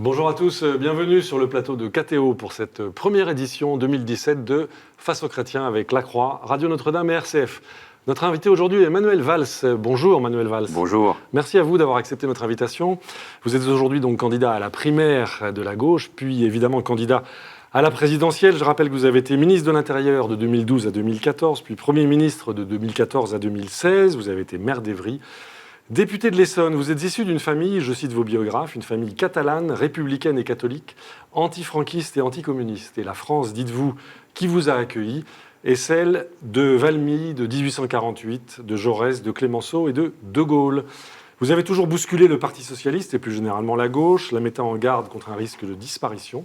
Bonjour à tous, bienvenue sur le plateau de KTO pour cette première édition 2017 de Face aux chrétiens avec La Croix, Radio Notre-Dame et RCF. Notre invité aujourd'hui est Manuel Valls. Bonjour Manuel Valls. Bonjour. Merci à vous d'avoir accepté notre invitation. Vous êtes aujourd'hui donc candidat à la primaire de la gauche, puis évidemment candidat à la présidentielle. Je rappelle que vous avez été ministre de l'Intérieur de 2012 à 2014, puis Premier ministre de 2014 à 2016. Vous avez été maire d'Évry. Député de l'Essonne, vous êtes issu d'une famille, je cite vos biographes, une famille catalane, républicaine et catholique, anti-franquiste et anticommuniste. Et la France, dites-vous, qui vous a accueilli, est celle de Valmy, de 1848, de Jaurès, de Clémenceau et de De Gaulle. Vous avez toujours bousculé le Parti socialiste et plus généralement la gauche, la mettant en garde contre un risque de disparition.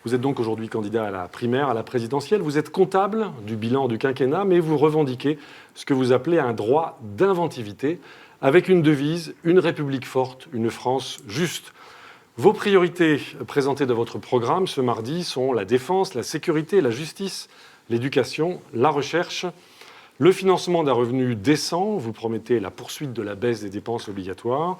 Vous êtes donc aujourd'hui candidat à la primaire, à la présidentielle. Vous êtes comptable du bilan du quinquennat, mais vous revendiquez ce que vous appelez un droit d'inventivité, avec une devise, une République forte, une France juste. Vos priorités présentées dans votre programme ce mardi sont la défense, la sécurité, la justice, l'éducation, la recherche, le financement d'un revenu décent. Vous promettez la poursuite de la baisse des dépenses obligatoires.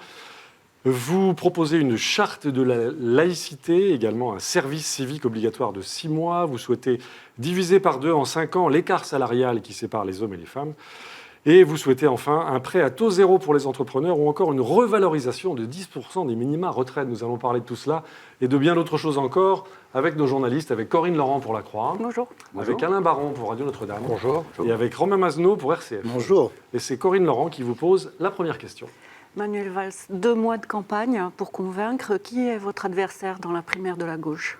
Vous proposez une charte de la laïcité, également un service civique obligatoire de 6 mois. Vous souhaitez diviser par 2 en 5 ans l'écart salarial qui sépare les hommes et les femmes. Et vous souhaitez enfin un prêt à taux zéro pour les entrepreneurs ou encore une revalorisation de 10% des minima retraite. Nous allons parler de tout cela et de bien d'autres choses encore avec nos journalistes, avec Corinne Laurent pour La Croix. Bonjour. Avec Alain Baron pour Radio Notre-Dame. Bonjour. Et avec Romain Mazenot pour RCF. Bonjour. Et c'est Corinne Laurent qui vous pose la première question. Manuel Valls, 2 mois de campagne pour convaincre. Qui est votre adversaire dans la primaire de la gauche ?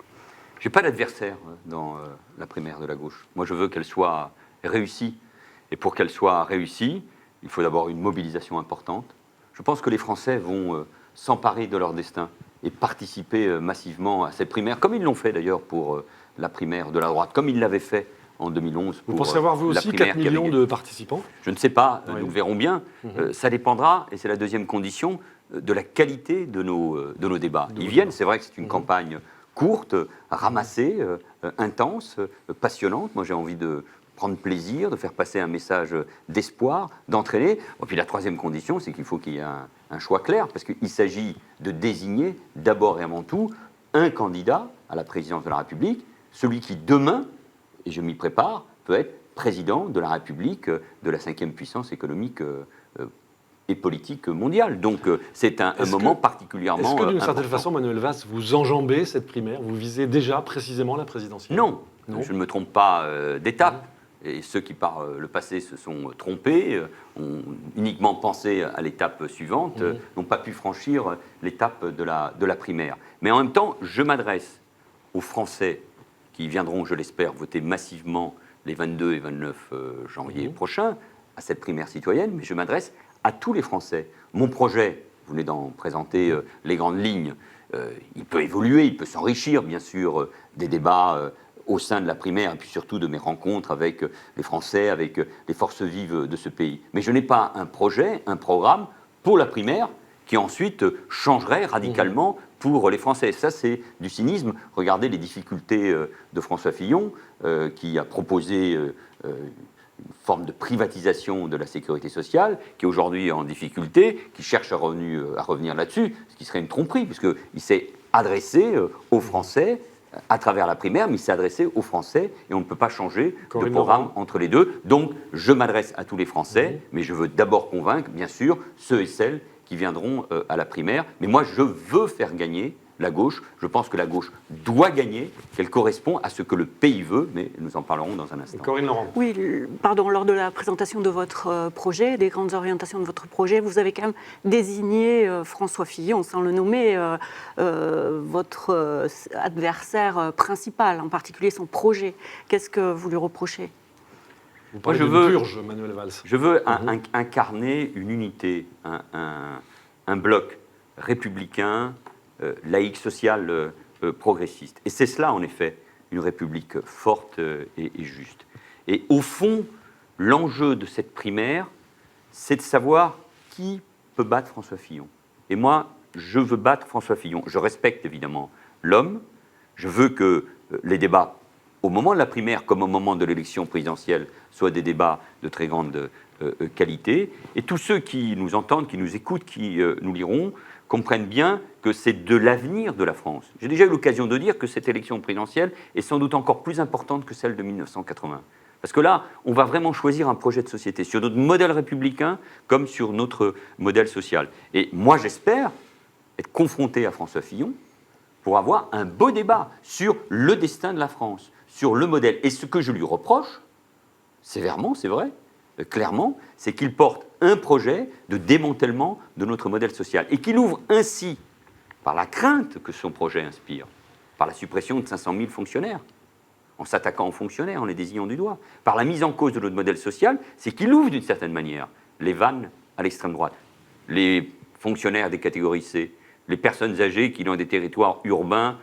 Je n'ai pas d'adversaire dans la primaire de la gauche. Moi, je veux qu'elle soit réussie. Et pour qu'elle soit réussie, il faut d'abord une mobilisation importante. Je pense que les Français vont s'emparer de leur destin et participer massivement à cette primaire, comme ils l'ont fait d'ailleurs pour la primaire de la droite, comme ils l'avaient fait en 2011 pour vous pensez avoir, vous aussi, 4 millions de participants ? Je ne sais pas, Oui. nous verrons bien. Ça dépendra, et c'est la deuxième condition, de la qualité de nos débats. Ils viennent, c'est vrai que c'est une campagne courte, ramassée, intense, passionnante. Moi, j'ai envie de prendre plaisir, de faire passer un message d'espoir, d'entraîner. Et puis la troisième condition, c'est qu'il faut qu'il y ait un choix clair, parce qu'il s'agit de désigner d'abord et avant tout un candidat à la présidence de la République, celui qui demain, et je m'y prépare, peut être président de la République, de la 5e puissance économique et politique mondiale. Donc c'est un moment particulièrement Est-ce que d'une certaine important. façon, Manuel Valls, vous enjambez cette primaire ? Vous visez déjà précisément la présidentielle ? Non, je ne me trompe pas d'étape. Et ceux qui, par le passé, se sont trompés, ont uniquement pensé à l'étape suivante, n'ont pas pu franchir l'étape de la primaire. Mais en même temps, je m'adresse aux Français qui viendront, je l'espère, voter massivement les 22 et 29 janvier prochains à cette primaire citoyenne, mais je m'adresse à tous les Français. Mon projet, vous venez d'en présenter les grandes lignes, il peut évoluer, il peut s'enrichir, bien sûr, des débats au sein de la primaire, et puis surtout de mes rencontres avec les Français, avec les forces vives de ce pays. Mais je n'ai pas un projet, un programme pour la primaire qui ensuite changerait radicalement pour les Français. Ça, c'est du cynisme. Regardez les difficultés de François Fillon, qui a proposé une forme de privatisation de la sécurité sociale, qui est aujourd'hui en difficulté, qui cherche à revenir là-dessus, ce qui serait une tromperie, puisqu'il s'est adressé aux Français à travers la primaire, mais il s'est adressé aux Français et on ne peut pas changer de programme entre les deux. Donc, je m'adresse à tous les Français, mais je veux d'abord convaincre, bien sûr, ceux et celles qui viendront à la primaire. Mais moi, je veux faire gagner la gauche. Je pense que la gauche doit gagner, qu'elle correspond à ce que le pays veut, mais nous en parlerons dans un instant. Corinne Laurent. Oui, pardon, lors de la présentation de votre projet, des grandes orientations de votre projet, vous avez quand même désigné François Fillon, sans le nommer, votre adversaire principal, en particulier son projet. Qu'est-ce que vous lui reprochez ? Vous parlez d'une purge, Manuel Valls. Je veux incarner une unité, un bloc républicain, laïque, social, progressiste. Et c'est cela, en effet, une république forte et juste. Et au fond, l'enjeu de cette primaire, c'est de savoir qui peut battre François Fillon. Et moi, je veux battre François Fillon. Je respecte évidemment l'homme. Je veux que les débats au moment de la primaire comme au moment de l'élection présidentielle, soient des débats de très grande qualité. Et tous ceux qui nous entendent, qui nous écoutent, qui nous liront, comprennent bien que c'est de l'avenir de la France. J'ai déjà eu l'occasion de dire que cette élection présidentielle est sans doute encore plus importante que celle de 1980. Parce que là, on va vraiment choisir un projet de société sur notre modèle républicain comme sur notre modèle social. Et moi, j'espère être confronté à François Fillon pour avoir un beau débat sur le destin de la France, sur le modèle. Et ce que je lui reproche, sévèrement, c'est vrai, clairement, c'est qu'il porte un projet de démantèlement de notre modèle social et qu'il ouvre ainsi, par la crainte que son projet inspire, par la suppression de 500 000 fonctionnaires, en s'attaquant aux fonctionnaires, en les désignant du doigt, par la mise en cause de notre modèle social, c'est qu'il ouvre d'une certaine manière les vannes à l'extrême droite. Les fonctionnaires des catégories C, les personnes âgées qui, dans des territoires urbains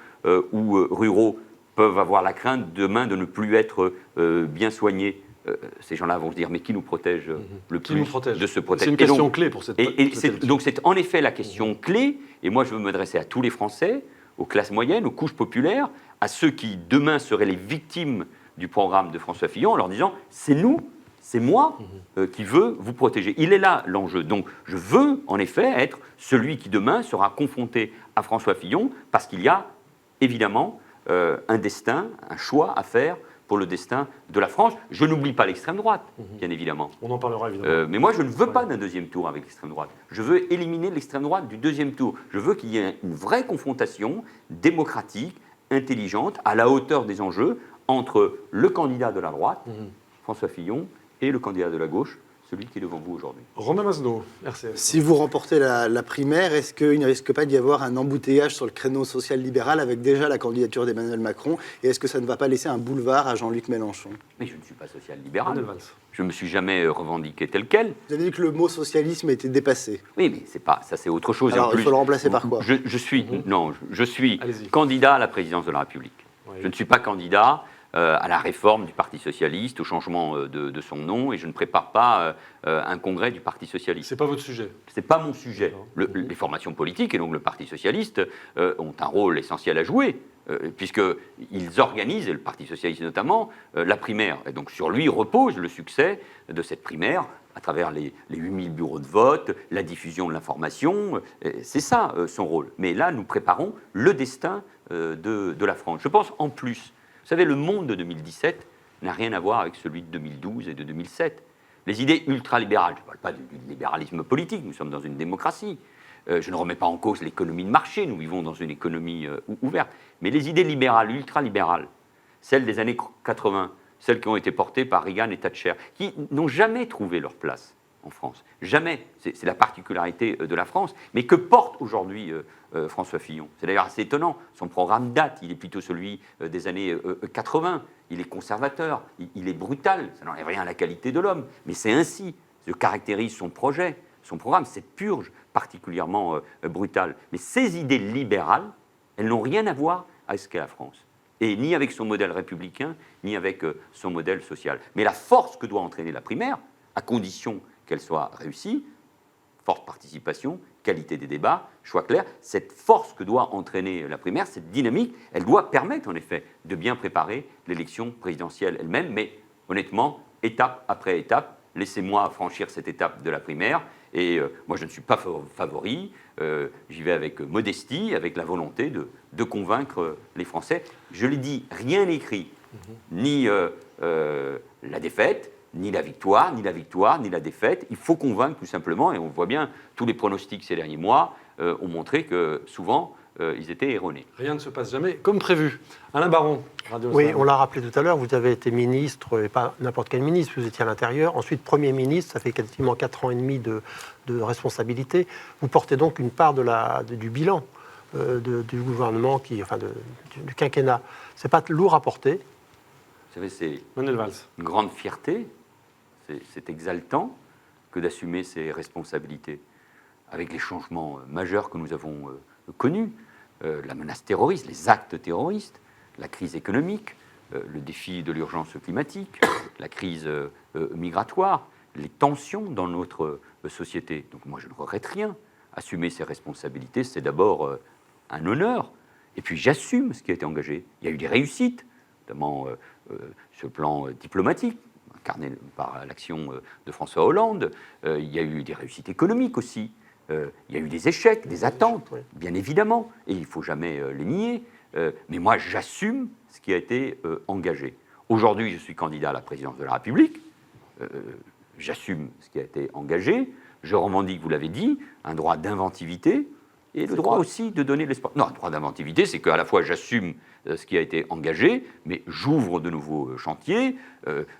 ou ruraux, peuvent avoir la crainte demain de ne plus être bien soignés. Ces gens-là vont se dire, mais qui nous protège le plus de se protéger? C'est une question clé pour cette donc c'est en effet la question clé, et moi je veux m'adresser à tous les Français, aux classes moyennes, aux couches populaires, à ceux qui demain seraient les victimes du programme de François Fillon, en leur disant, c'est nous, c'est moi qui veux vous protéger. Il est là l'enjeu. Donc je veux en effet être celui qui demain sera confronté à François Fillon, parce qu'il y a évidemment un destin, un choix à faire pour le destin de la France. Je n'oublie pas l'extrême droite, bien évidemment. On en parlera évidemment. Mais moi, je ne veux pas d'un deuxième tour avec l'extrême droite. Je veux éliminer l'extrême droite du deuxième tour. Je veux qu'il y ait une vraie confrontation démocratique, intelligente, à la hauteur des enjeux, entre le candidat de la droite, François Fillon, et le candidat de la gauche, celui qui est devant vous aujourd'hui. Romain Masneau, RCS. Si vous remportez la primaire, est-ce qu'il ne risque pas d'y avoir un embouteillage sur le créneau social-libéral avec déjà la candidature d'Emmanuel Macron? Et est-ce que ça ne va pas laisser un boulevard à Jean-Luc Mélenchon? Mais je ne suis pas social-libéral. Je ne me suis jamais revendiqué tel quel. Vous avez dit que le mot socialisme était dépassé. Oui, mais c'est pas, ça c'est autre chose. Alors, en plus, il faut le remplacer par quoi? je suis candidat à la présidence de la République. Oui. Je ne suis pas candidat à la réforme du Parti Socialiste, au changement de son nom, et je ne prépare pas un congrès du Parti Socialiste. C'est pas votre sujet. C'est pas mon sujet. Les formations politiques, et donc le Parti Socialiste, ont un rôle essentiel à jouer, puisqu'ils organisent, et le Parti Socialiste notamment, la primaire. Et donc sur lui repose le succès de cette primaire, à travers les 8000 bureaux de vote, la diffusion de l'information. C'est ça son rôle. Mais là, nous préparons le destin de la France. Je pense en plus. Vous savez, le monde de 2017 n'a rien à voir avec celui de 2012 et de 2007. Les idées ultralibérales, je ne parle pas du libéralisme politique, nous sommes dans une démocratie. Je ne remets pas en cause l'économie de marché, nous vivons dans une économie ouverte. Mais les idées libérales, ultralibérales, celles des années 80, celles qui ont été portées par Reagan et Thatcher, qui n'ont jamais trouvé leur place en France. Jamais. C'est la particularité de la France. Mais que porte aujourd'hui François Fillon? C'est d'ailleurs assez étonnant. Son programme date. Il est plutôt celui des années 80. Il est conservateur. Il est brutal. Ça n'enlève rien à la qualité de l'homme. Mais c'est ainsi que caractérise son projet, son programme, cette purge particulièrement brutale. Mais ces idées libérales, elles n'ont rien à voir avec ce qu'est la France. Et ni avec son modèle républicain, ni avec son modèle social. Mais la force que doit entraîner la primaire, à condition qu'elle soit réussie, forte participation, qualité des débats, choix clair, cette force que doit entraîner la primaire, cette dynamique, elle doit permettre en effet de bien préparer l'élection présidentielle elle-même, mais honnêtement, étape après étape, laissez-moi franchir cette étape de la primaire, et moi je ne suis pas favori, j'y vais avec modestie, avec la volonté de convaincre les Français. Je l'ai dit, rien n'est écrit, ni la défaite, ni la victoire, ni la défaite. Il faut convaincre tout simplement, et on voit bien, tous les pronostics ces derniers mois ont montré que souvent, ils étaient erronés. Rien ne se passe jamais comme prévu. Alain Baron, Radio Oui, Nationale. on l'a rappelé tout à l'heure, vous avez été ministre, et pas n'importe quel ministre, vous étiez à l'intérieur, ensuite Premier ministre, ça fait quasiment 4 ans et demi de responsabilité. Vous portez donc une part du bilan du gouvernement, du quinquennat. C'est pas lourd à porter? Vous savez, c'est Manuel Valls. une grande fierté, c'est exaltant que d'assumer ses responsabilités avec les changements majeurs que nous avons connus, la menace terroriste, les actes terroristes, la crise économique, le défi de l'urgence climatique, la crise migratoire, les tensions dans notre société. Donc moi, je ne regrette rien. Assumer ses responsabilités, c'est d'abord un honneur. Et puis j'assume ce qui a été engagé. Il y a eu des réussites. notamment sur le plan diplomatique, incarné par l'action de François Hollande. Il y a eu des réussites économiques aussi. Il y a eu des échecs, des attentes, bien évidemment, et il ne faut jamais les nier. Mais moi, j'assume ce qui a été engagé. Aujourd'hui, je suis candidat à la présidence de la République. J'assume ce qui a été engagé. Je revendique, vous l'avez dit, un droit d'inventivité et le droit aussi de donner de l'espoir. Non, un droit d'inventivité, c'est qu'à la fois j'assume ce qui a été engagé, mais j'ouvre de nouveaux chantiers.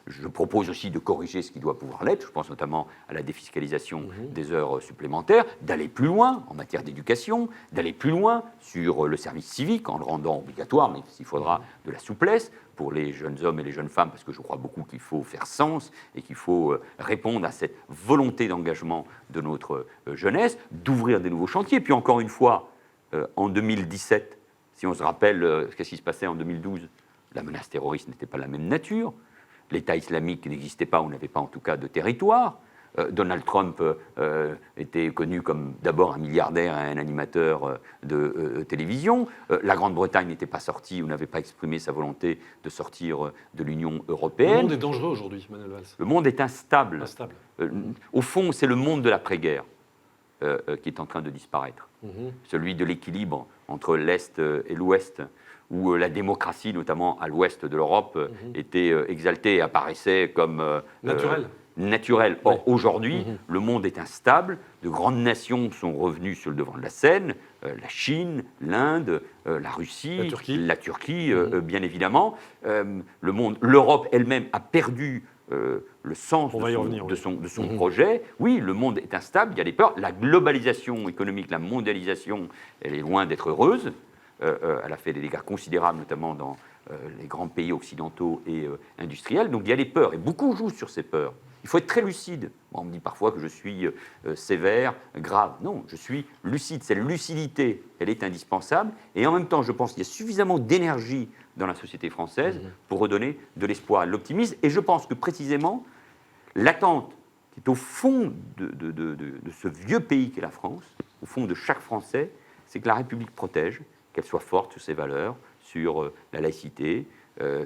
Je propose aussi de corriger ce qui doit pouvoir l'être. Je pense notamment à la défiscalisation des heures supplémentaires, d'aller plus loin en matière d'éducation, d'aller plus loin sur le service civique en le rendant obligatoire, mais s'il faudra de la souplesse pour les jeunes hommes et les jeunes femmes, parce que je crois beaucoup qu'il faut faire sens et qu'il faut répondre à cette volonté d'engagement de notre jeunesse, d'ouvrir des nouveaux chantiers. Puis encore une fois, en 2017, si on se rappelle ce qui se passait en 2012, la menace terroriste n'était pas de la même nature, l'État islamique n'existait pas, on n'avait pas en tout cas de territoire. Donald Trump était connu comme d'abord un milliardaire et un animateur de télévision. La Grande-Bretagne n'était pas sortie, ou n'avait pas exprimé sa volonté de sortir de l'Union européenne. Le monde est dangereux aujourd'hui, Manuel Valls. Le monde est instable. Instable. Au fond, c'est le monde de l'après-guerre qui est en train de disparaître. Celui de l'équilibre entre l'Est et l'Ouest, où la démocratie, notamment à l'Ouest de l'Europe, était exaltée et apparaissait comme naturel. Or, aujourd'hui, le monde est instable, de grandes nations sont revenues sur le devant de la scène, la Chine, l'Inde, la Russie, la Turquie, bien évidemment. L'Europe elle-même a perdu le sens de son projet. Oui, le monde est instable, il y a des peurs. La globalisation économique, la mondialisation, elle est loin d'être heureuse. Elle a fait des dégâts considérables, notamment dans les grands pays occidentaux et industriels. Donc il y a des peurs, et beaucoup jouent sur ces peurs. Il faut être très lucide. On me dit parfois que je suis sévère, grave. Non, je suis lucide. Cette lucidité, elle est indispensable. Et en même temps, je pense qu'il y a suffisamment d'énergie dans la société française pour redonner de l'espoir et de l'optimisme. Et je pense que précisément, l'attente qui est au fond de ce vieux pays qu'est la France, au fond de chaque Français, c'est que la République protège, qu'elle soit forte sur ses valeurs, sur la laïcité,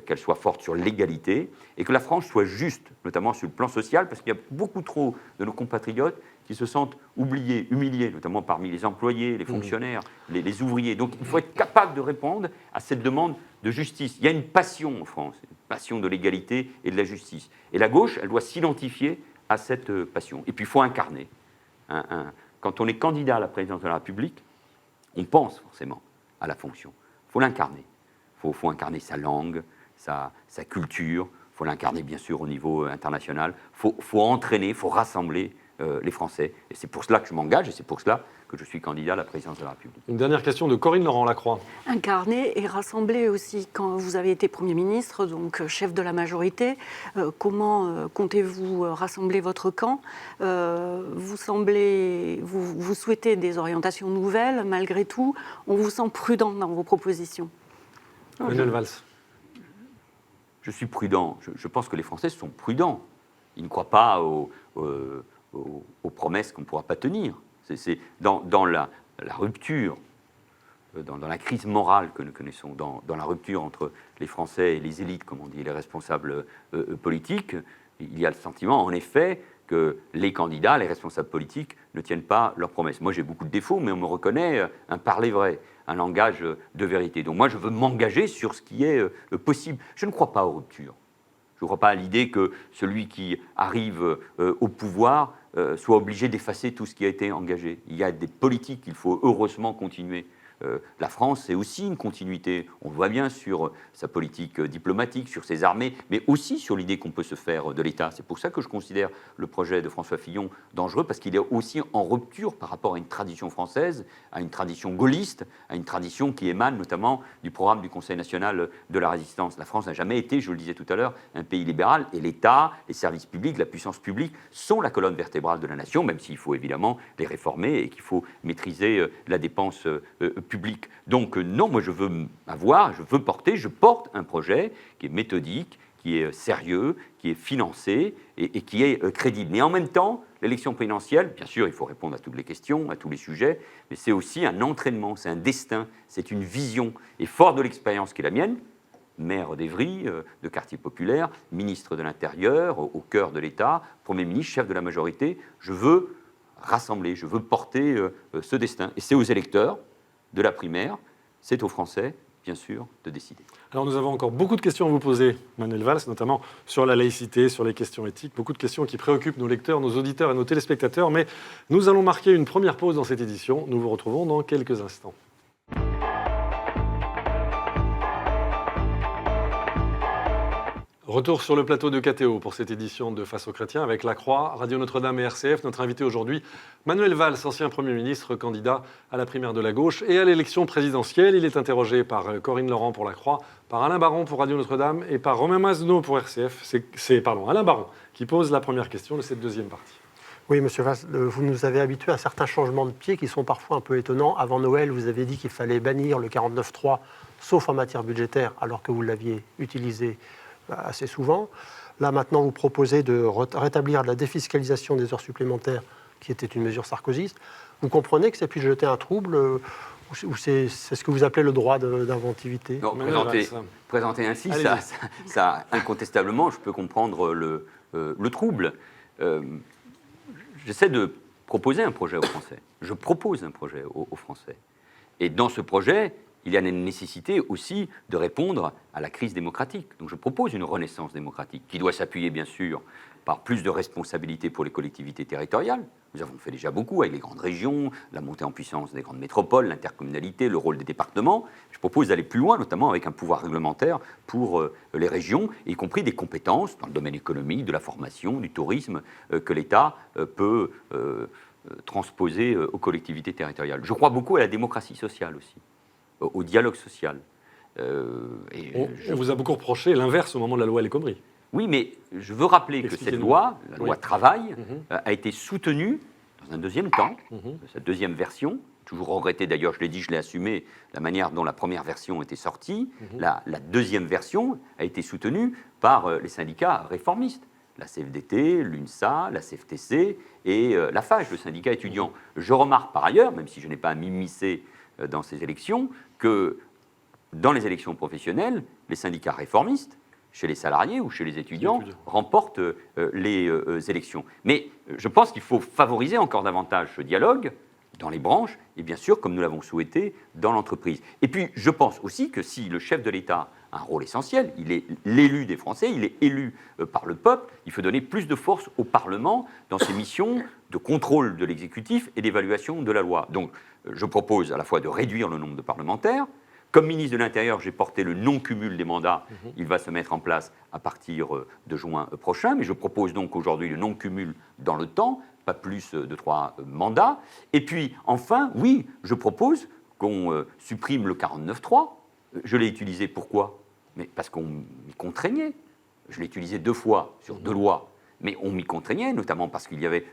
qu'elle soit forte sur l'égalité, et que la France soit juste, notamment sur le plan social, parce qu'il y a beaucoup trop de nos compatriotes qui se sentent oubliés, humiliés, notamment parmi les employés, les fonctionnaires, les ouvriers. Donc il faut être capable de répondre à cette demande de justice. Il y a une passion en France, une passion de l'égalité et de la justice. Et la gauche, elle doit s'identifier à cette passion. Et puis il faut incarner. Quand on est candidat à la présidence de la République, on pense forcément à la fonction. Il faut l'incarner. Il faut incarner sa langue, sa culture, il faut l'incarner bien sûr au niveau international, il faut entraîner, il faut rassembler les Français. Et c'est pour cela que je m'engage et c'est pour cela que je suis candidat à la présidence de la République. Une dernière question de Corinne Laurent-Lacroix. Incarner et rassembler aussi, quand vous avez été Premier ministre, donc chef de la majorité, comment comptez-vous rassembler votre camp ? Vous souhaitez des orientations nouvelles, malgré tout. On vous sent prudent dans vos propositions. Manuel Valls. Je suis prudent. Je pense que les Français sont prudents. Ils ne croient pas aux promesses qu'on ne pourra pas tenir. C'est dans la rupture, dans la crise morale que nous connaissons, dans la rupture entre les Français et les élites, comme on dit, les responsables politiques, il y a le sentiment, en effet, que les candidats, les responsables politiques, ne tiennent pas leurs promesses. Moi, j'ai beaucoup de défauts, mais on me reconnaît un parler vrai, un langage de vérité. Donc moi, je veux m'engager sur ce qui est possible. Je ne crois pas aux ruptures. Je ne crois pas à l'idée que celui qui arrive au pouvoir soit obligé d'effacer tout ce qui a été engagé. Il y a des politiques qu'il faut heureusement continuer. La France, c'est aussi une continuité. On le voit bien sur sa politique diplomatique, sur ses armées, mais aussi sur l'idée qu'on peut se faire de l'État. C'est pour ça que je considère le projet de François Fillon dangereux, parce qu'il est aussi en rupture par rapport à une tradition française, à une tradition gaulliste, à une tradition qui émane notamment du programme du Conseil national de la résistance. La France n'a jamais été, je le disais tout à l'heure, un pays libéral, et l'État, les services publics, la puissance publique sont la colonne vertébrale de la nation, même s'il faut évidemment les réformer et qu'il faut maîtriser la dépense public. Donc non, moi je porte un projet qui est méthodique, qui est sérieux, qui est financé et qui est crédible. Mais en même temps, l'élection présidentielle, bien sûr, il faut répondre à toutes les questions, à tous les sujets, mais c'est aussi un entraînement, c'est un destin, c'est une vision. Et fort de l'expérience qui est la mienne, maire d'Évry, de quartier populaire, ministre de l'Intérieur, au cœur de l'État, Premier ministre, chef de la majorité. Je veux rassembler, je veux porter ce destin. Et c'est aux électeurs de la primaire, c'est aux Français, bien sûr, de décider. Alors nous avons encore beaucoup de questions à vous poser, Manuel Valls, notamment sur la laïcité, sur les questions éthiques, beaucoup de questions qui préoccupent nos lecteurs, nos auditeurs et nos téléspectateurs, mais nous allons marquer une première pause dans cette édition. Nous vous retrouvons dans quelques instants. Retour sur le plateau de KTO pour cette édition de Face aux chrétiens avec La Croix, Radio Notre-Dame et RCF. Notre invité aujourd'hui, Manuel Valls, ancien Premier ministre, candidat à la primaire de la gauche et à l'élection présidentielle. Il est interrogé par Corinne Laurent pour La Croix, par Alain Baron pour Radio Notre-Dame et par Romain Mazenot pour RCF. C'est Alain Baron qui pose la première question de cette deuxième partie. Oui, monsieur Valls, vous nous avez habitués à certains changements de pied qui sont parfois un peu étonnants. Avant Noël, vous avez dit qu'il fallait bannir le 49.3, sauf en matière budgétaire, alors que vous l'aviez utilisé assez souvent. Là, maintenant, vous proposez de rétablir la défiscalisation des heures supplémentaires, qui était une mesure sarkozyste. Vous comprenez que ça puisse jeter un trouble, ou c'est ce que vous appelez le droit d'inventivité? Non, présenter ainsi, ça, incontestablement, je peux comprendre le trouble. J'essaie de proposer un projet aux Français. Je propose un projet aux Français. Et dans ce projet, il y a une nécessité aussi de répondre à la crise démocratique. Donc je propose une renaissance démocratique qui doit s'appuyer bien sûr par plus de responsabilités pour les collectivités territoriales. Nous avons fait déjà beaucoup avec les grandes régions, la montée en puissance des grandes métropoles, l'intercommunalité, le rôle des départements. Je propose d'aller plus loin, notamment avec un pouvoir réglementaire pour les régions, y compris des compétences dans le domaine économique, de la formation, du tourisme, que l'État peut transposer aux collectivités territoriales. Je crois beaucoup à la démocratie sociale aussi, au dialogue social. On vous a beaucoup reproché l'inverse au moment de la loi El Khomri. Oui, mais je veux rappeler que cette loi, la loi travail, a été soutenue dans un deuxième temps, sa deuxième version, toujours regretté d'ailleurs, je l'ai dit, je l'ai assumé, la manière dont la première version était sortie. La deuxième version a été soutenue par les syndicats réformistes, la CFDT, l'UNSA, la CFTC et la FAGE, le syndicat étudiant. Je remarque par ailleurs, même si je n'ai pas à m'immiscer dans ces élections, que dans les élections professionnelles, les syndicats réformistes, chez les salariés ou chez les étudiants, remportent les élections. Mais je pense qu'il faut favoriser encore davantage ce dialogue dans les branches et bien sûr, comme nous l'avons souhaité, dans l'entreprise. Et puis, je pense aussi que si le chef de l'État a un rôle essentiel, il est l'élu des Français, il est élu par le peuple, il faut donner plus de force au Parlement dans ses missions de contrôle de l'exécutif et d'évaluation de la loi. Donc, je propose à la fois de réduire le nombre de parlementaires. Comme ministre de l'Intérieur, j'ai porté le non-cumul des mandats. Il va se mettre en place à partir de juin prochain. Mais je propose donc aujourd'hui le non-cumul dans le temps, pas plus de 3 mandats. Et puis, enfin, oui, je propose qu'on supprime le 49.3. Je l'ai utilisé pourquoi? Mais parce qu'on m'y contraignait. Je l'ai utilisé 2 fois sur 2 lois. Mais on m'y contraignait, notamment parce qu'il y avait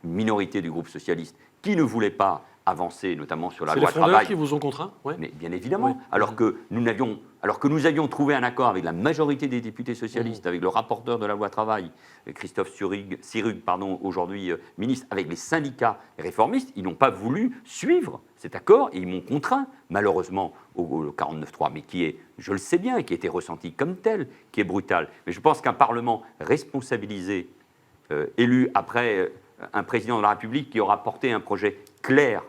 une minorité du groupe socialiste qui ne voulait pas avancer, notamment sur la loi travail. C'est les fondeurs qui vous ont contraint? Ouais. Mais bien évidemment, alors que nous avions trouvé un accord avec la majorité des députés socialistes, avec le rapporteur de la loi travail, Christophe Sirug, aujourd'hui ministre, avec les syndicats réformistes, ils n'ont pas voulu suivre cet accord et ils m'ont contraint, malheureusement, au 49.3, mais qui est, je le sais bien, et qui a été ressenti comme tel, qui est brutal. Mais je pense qu'un Parlement responsabilisé, élu après un président de la République qui aura porté un projet clair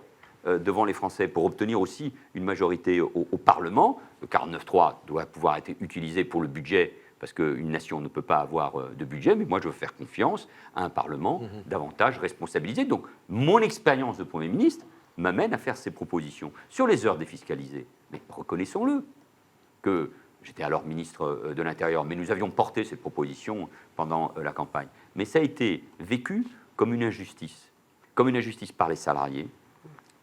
devant les Français pour obtenir aussi une majorité au Parlement. Le 49.3 doit pouvoir être utilisé pour le budget, parce qu'une nation ne peut pas avoir de budget, mais moi je veux faire confiance à un Parlement davantage responsabilisé. Donc mon expérience de Premier ministre m'amène à faire ces propositions. Sur les heures défiscalisées, mais reconnaissons-le, que j'étais alors ministre de l'Intérieur, mais nous avions porté cette proposition pendant la campagne. Mais ça a été vécu comme une injustice par les salariés,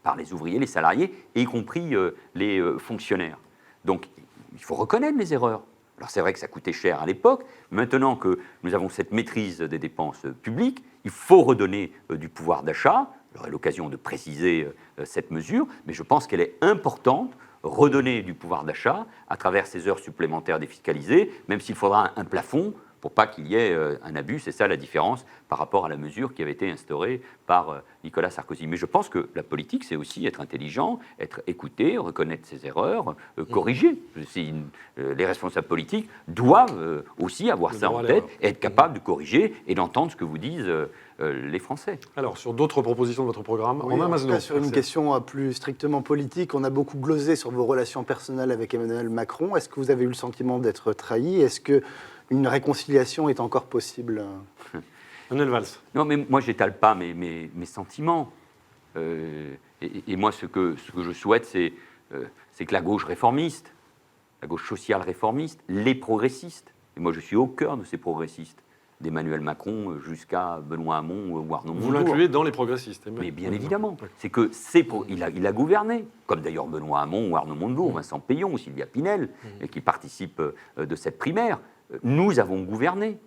par les ouvriers, les salariés, et y compris les fonctionnaires. Donc, il faut reconnaître les erreurs. Alors, c'est vrai que ça coûtait cher à l'époque. Maintenant que nous avons cette maîtrise des dépenses publiques, il faut redonner du pouvoir d'achat. J'aurai l'occasion de préciser cette mesure, mais je pense qu'elle est importante, redonner du pouvoir d'achat à travers ces heures supplémentaires défiscalisées, même s'il faudra un plafond pour pas qu'il y ait un abus. C'est ça la différence par rapport à la mesure qui avait été instaurée par Nicolas Sarkozy. Mais je pense que la politique, c'est aussi être intelligent, être écouté, reconnaître ses erreurs, corriger. Les responsables politiques doivent aussi avoir ça en tête, et être capables de corriger et d'entendre ce que vous disent les Français. Alors, sur d'autres propositions de votre programme, Oui, Romain en tout Mazenot. cas, sur une question plus strictement politique, on a beaucoup glosé sur vos relations personnelles avec Emmanuel Macron. Est-ce que vous avez eu le sentiment d'être trahi? Est-ce qu'une réconciliation est encore possible? Manuel Valls. Non, mais moi, j'étale pas mes sentiments. Et moi, ce que je souhaite, c'est que la gauche réformiste, la gauche sociale réformiste, les progressistes, et moi, je suis au cœur de ces progressistes, d'Emmanuel Macron jusqu'à Benoît Hamon ou Arnaud Montebourg. Vous l'incluez dans les progressistes. Mais bien évidemment. C'est que il a gouverné, comme d'ailleurs Benoît Hamon ou Arnaud Montebourg, Vincent Payon ou Sylvia Pinel, qui participent de cette primaire. Nous avons gouverné.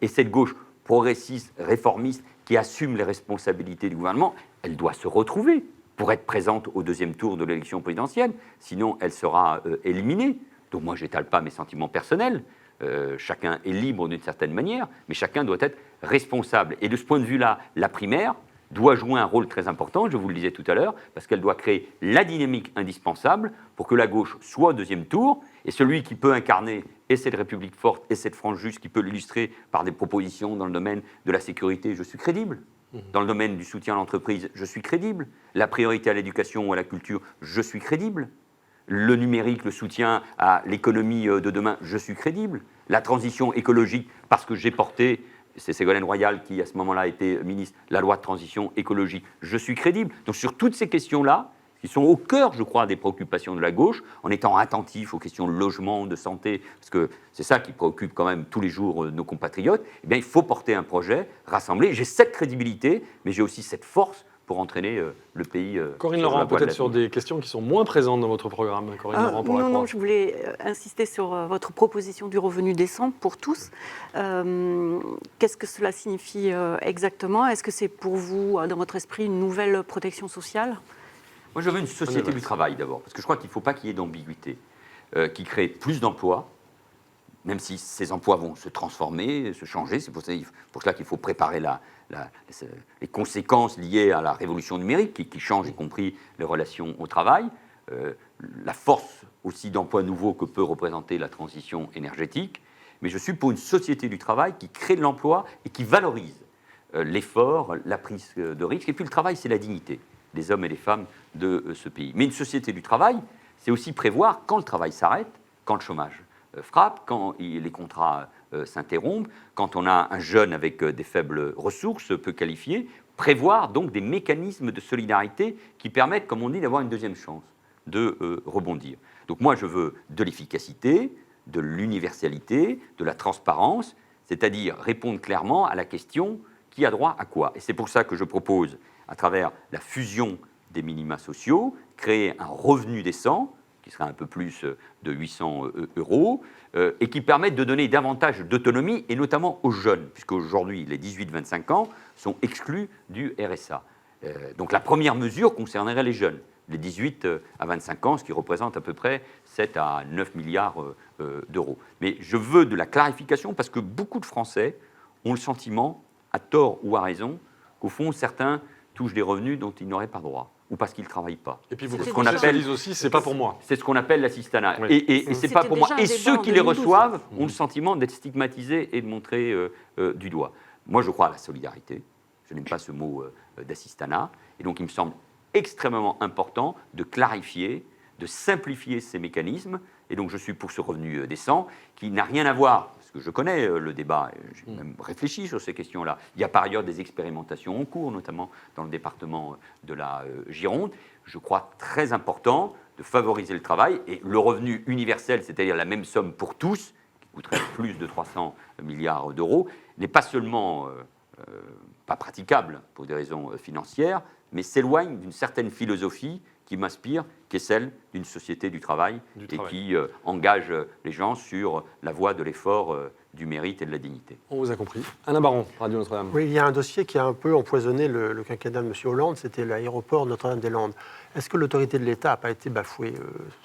Et cette gauche progressiste, réformiste, qui assume les responsabilités du gouvernement, elle doit se retrouver pour être présente au deuxième tour de l'élection présidentielle. Sinon, elle sera éliminée. Donc moi, je n'étale pas mes sentiments personnels. Chacun est libre d'une certaine manière, mais chacun doit être responsable. Et de ce point de vue-là, la primaire doit jouer un rôle très important, je vous le disais tout à l'heure, parce qu'elle doit créer la dynamique indispensable pour que la gauche soit au deuxième tour, et celui qui peut incarner et cette République forte et cette France juste, qui peut l'illustrer par des propositions dans le domaine de la sécurité, je suis crédible. Dans le domaine du soutien à l'entreprise, je suis crédible. La priorité à l'éducation ou à la culture, je suis crédible. Le numérique, le soutien à l'économie de demain, je suis crédible. La transition écologique, parce que j'ai porté, c'est Ségolène Royal qui à ce moment-là était ministre, la loi de transition écologique, je suis crédible. Donc sur toutes ces questions-là, qui sont au cœur, je crois, des préoccupations de la gauche, en étant attentif aux questions de logement, de santé, parce que c'est ça qui préoccupe quand même tous les jours nos compatriotes, eh bien il faut porter un projet, rassembler. J'ai cette crédibilité, mais j'ai aussi cette force pour entraîner le pays. Corinne Laurent, peut-être sur des questions qui sont moins présentes dans votre programme. Corinne Laurent pour la Croix. Non, je voulais insister sur votre proposition du revenu décent pour tous. Qu'est-ce que cela signifie exactement? Est-ce que c'est pour vous, dans votre esprit, une nouvelle protection sociale? Moi, je veux une société du travail d'abord, parce que je crois qu'il ne faut pas qu'il y ait d'ambiguïté, qui crée plus d'emplois, même si ces emplois vont se transformer, se changer. C'est pour cela qu'il faut préparer les conséquences liées à la révolution numérique, qui change y compris les relations au travail, la force aussi d'emplois nouveaux que peut représenter la transition énergétique. Mais je suis pour une société du travail qui crée de l'emploi et qui valorise l'effort, la prise de risque. Et puis le travail, c'est la dignité des hommes et des femmes de ce pays. Mais une société du travail, c'est aussi prévoir quand le travail s'arrête, quand le chômage frappe, quand les contrats s'interrompent, quand on a un jeune avec des faibles ressources peu qualifié, prévoir donc des mécanismes de solidarité qui permettent, comme on dit, d'avoir une deuxième chance de rebondir. Donc moi, je veux de l'efficacité, de l'universalité, de la transparence, c'est-à-dire répondre clairement à la question qui a droit à quoi. Et c'est pour ça que je propose, à travers la fusion des minima sociaux, créer un revenu décent, qui serait un peu plus de 800 euros, et qui permette de donner davantage d'autonomie, et notamment aux jeunes, puisqu'aujourd'hui, les 18-25 ans sont exclus du RSA. Donc la première mesure concernerait les jeunes, les 18 à 25 ans, ce qui représente à peu près 7 à 9 milliards d'euros. Mais je veux de la clarification, parce que beaucoup de Français ont le sentiment, à tort ou à raison, qu'au fond, certains touchent des revenus dont ils n'auraient pas droit, ou parce qu'ils ne travaillent pas. Et puis vous ce qu'on appelle aussi, c'est pas pour moi. C'est ce qu'on appelle l'assistanat. Oui. Et c'est pas pour moi. Et ceux qui les reçoivent ont le sentiment d'être stigmatisés et de montrer du doigt. Moi, je crois à la solidarité. Je n'aime pas ce mot d'assistanat. Et donc, il me semble extrêmement important de clarifier, de simplifier ces mécanismes. Et donc, je suis pour ce revenu décent qui n'a rien à voir, parce que je connais le débat, j'ai même réfléchi sur ces questions-là. Il y a par ailleurs des expérimentations en cours, notamment dans le département de la Gironde. Je crois très important de favoriser le travail et le revenu universel, c'est-à-dire la même somme pour tous, qui coûterait plus de 300 milliards d'euros, n'est pas seulement pas praticable pour des raisons financières, mais s'éloigne d'une certaine philosophie qui m'inspire, qui est celle d'une société du travail, qui engage les gens sur la voie de l'effort du mérite et de la dignité. On vous a compris. Alain Baron, Radio Notre-Dame. Oui, il y a un dossier qui a un peu empoisonné le quinquennat de M. Hollande, c'était l'aéroport Notre-Dame-des-Landes. Est-ce que l'autorité de l'État n'a pas été bafouée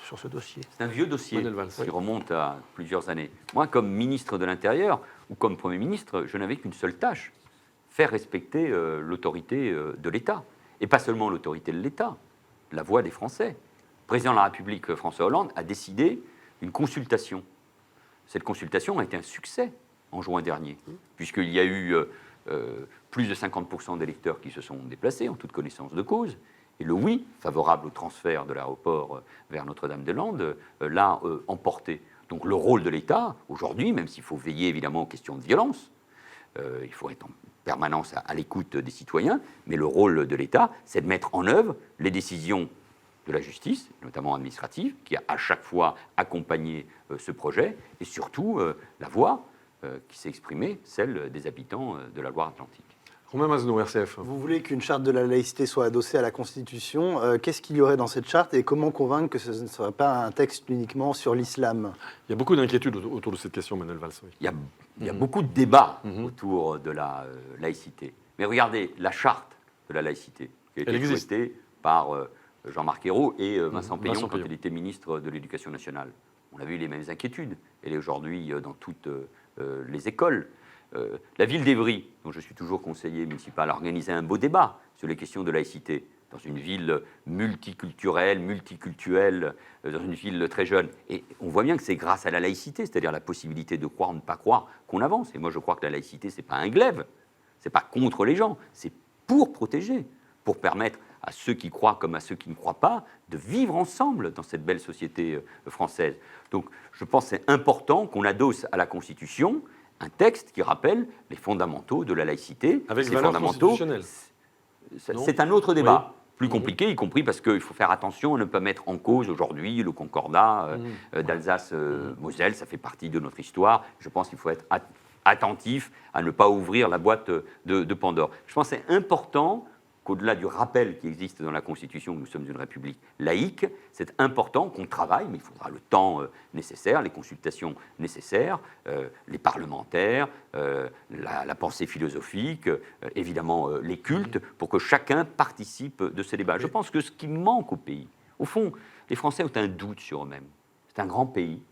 sur ce dossier? C'est un vieux dossier Manuel Valls. qui remonte à plusieurs années. Moi, comme ministre de l'Intérieur ou comme Premier ministre, je n'avais qu'une seule tâche, faire respecter l'autorité de l'État. Et pas seulement l'autorité de l'État, la voix des Français. Le président de la République, François Hollande, a décidé d'une consultation. Cette consultation a été un succès en juin dernier, puisqu'il y a eu plus de 50% d'électeurs qui se sont déplacés en toute connaissance de cause. Et le oui, favorable au transfert de l'aéroport vers Notre-Dame-des-Landes, l'a emporté. Donc le rôle de l'État, aujourd'hui, même s'il faut veiller évidemment aux questions de violence, il faut être en permanence à l'écoute des citoyens, mais le rôle de l'État, c'est de mettre en œuvre les décisions de la justice, notamment administrative, qui a à chaque fois accompagné ce projet, et surtout la voix qui s'est exprimée, celle des habitants de la Loire-Atlantique. Romain Mazneau, RCF. Vous voulez qu'une charte de la laïcité soit adossée à la Constitution. Qu'est-ce qu'il y aurait dans cette charte et comment convaincre que ce ne serait pas un texte uniquement sur l'islam? Il y a beaucoup d'inquiétudes autour de cette question, Manuel Valls. Oui. Il y a beaucoup de débats autour de la laïcité. Mais regardez, la charte de la laïcité, qui a Elle été existe. souhaitée par Jean-Marc Ayrault et Vincent Payon Vincent quand Payon. il était ministre de l'Éducation nationale. On a vu les mêmes inquiétudes. Elle est aujourd'hui dans toutes les écoles. La ville d'Évry, dont je suis toujours conseiller municipal, a organisé un beau débat sur les questions de laïcité. Dans une ville multiculturelle, multicultuelle, dans une ville très jeune. Et on voit bien que c'est grâce à la laïcité, c'est-à-dire la possibilité de croire ou ne pas croire, qu'on avance. Et moi, je crois que la laïcité, ce n'est pas un glaive, ce n'est pas contre les gens, c'est pour protéger, pour permettre à ceux qui croient comme à ceux qui ne croient pas de vivre ensemble dans cette belle société française. Donc, je pense que c'est important qu'on adosse à la Constitution un texte qui rappelle les fondamentaux de la laïcité. Avec Ces valeur fondamentaux, constitutionnelle. Non. c'est un autre débat, Oui. plus compliqué, y compris parce qu'il faut faire attention à ne pas mettre en cause aujourd'hui le concordat d'Alsace-Moselle. Ça fait partie de notre histoire. Je pense qu'il faut être attentif à ne pas ouvrir la boîte de Pandore. Je pense que c'est important qu'au-delà du rappel qui existe dans la Constitution, que nous sommes une république laïque, c'est important qu'on travaille, mais il faudra le temps nécessaire, les consultations nécessaires, les parlementaires, la pensée philosophique, évidemment les cultes, pour que chacun participe de ces débats. Je pense que ce qui manque au pays, au fond, les Français ont un doute sur eux-mêmes. C'est un grand pays,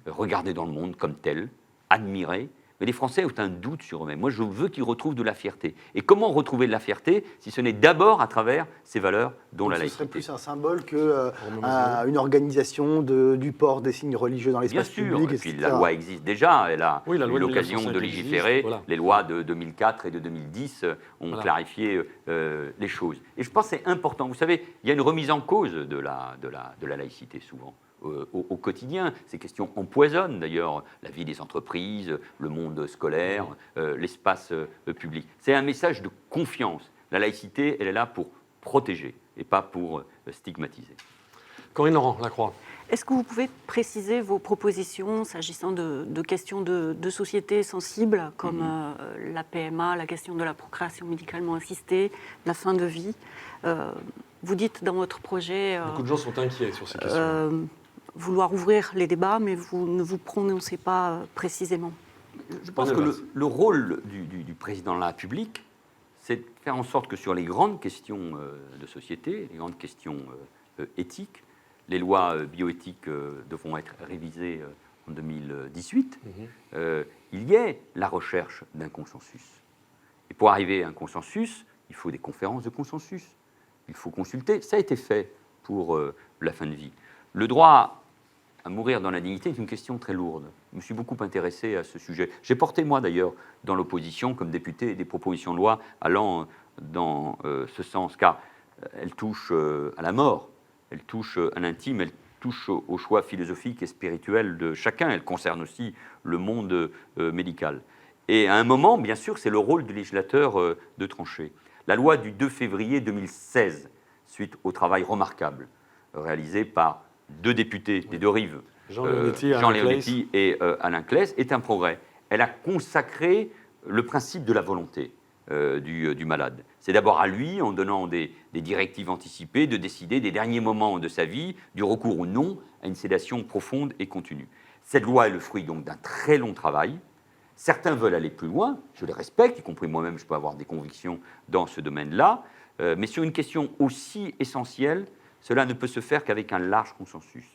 regardé dans le monde comme tel, admiré, mais les Français ont un doute sur eux-mêmes. Moi, je veux qu'ils retrouvent de la fierté. Et comment retrouver de la fierté si ce n'est d'abord à travers ces valeurs dont la Ce laïcité? serait plus un symbole qu'une organisation du port des signes religieux dans Bien l'espace sûr, public, et puis etc. la loi existe déjà. Elle a Oui, la loi eu de l'occasion 1905 de légiférer. existe, voilà. Les lois de 2004 et de 2010 ont Voilà. clarifié les choses. Et je pense que c'est important. Vous savez, il y a une remise en cause de la laïcité souvent. Au quotidien. Ces questions empoisonnent d'ailleurs la vie des entreprises, le monde scolaire, l'espace public. C'est un message de confiance. La laïcité, elle est là pour protéger et pas pour stigmatiser. Corinne Laurent, La Croix. Est-ce que vous pouvez préciser vos propositions s'agissant de questions de société sensibles, comme la PMA, la question de la procréation médicalement assistée, la fin de vie? Vous dites dans votre projet... Beaucoup de gens sont inquiets sur ces questions. Vouloir ouvrir les débats, mais vous ne vous prononcez pas précisément. Je pense que le rôle du président de la République, c'est de faire en sorte que sur les grandes questions de société, les grandes questions éthiques, les lois bioéthiques devront être révisées en 2018, il y ait la recherche d'un consensus. Et pour arriver à un consensus, il faut des conférences de consensus. Il faut consulter. Ça a été fait pour la fin de vie. Le droit à mourir dans la dignité est une question très lourde. Je me suis beaucoup intéressé à ce sujet. J'ai porté, moi d'ailleurs, dans l'opposition, comme député, des propositions de loi allant dans ce sens, car elles touchent à la mort, elles touchent à l'intime, elles touchent au choix philosophique et spirituel de chacun, elles concernent aussi le monde médical. Et à un moment, bien sûr, c'est le rôle du législateur de trancher. La loi du 2 février 2016, suite au travail remarquable réalisé par deux députés des deux rives, Jean Leonetti et Alain Claes, est un progrès. Elle a consacré le principe de la volonté du malade. C'est d'abord à lui, en donnant des directives anticipées, de décider des derniers moments de sa vie, du recours ou non à une sédation profonde et continue. Cette loi est le fruit donc d'un très long travail, Certains veulent aller plus loin, je les respecte, y compris moi-même, je peux avoir des convictions dans ce domaine-là, mais sur une question aussi essentielle, cela ne peut se faire qu'avec un large consensus.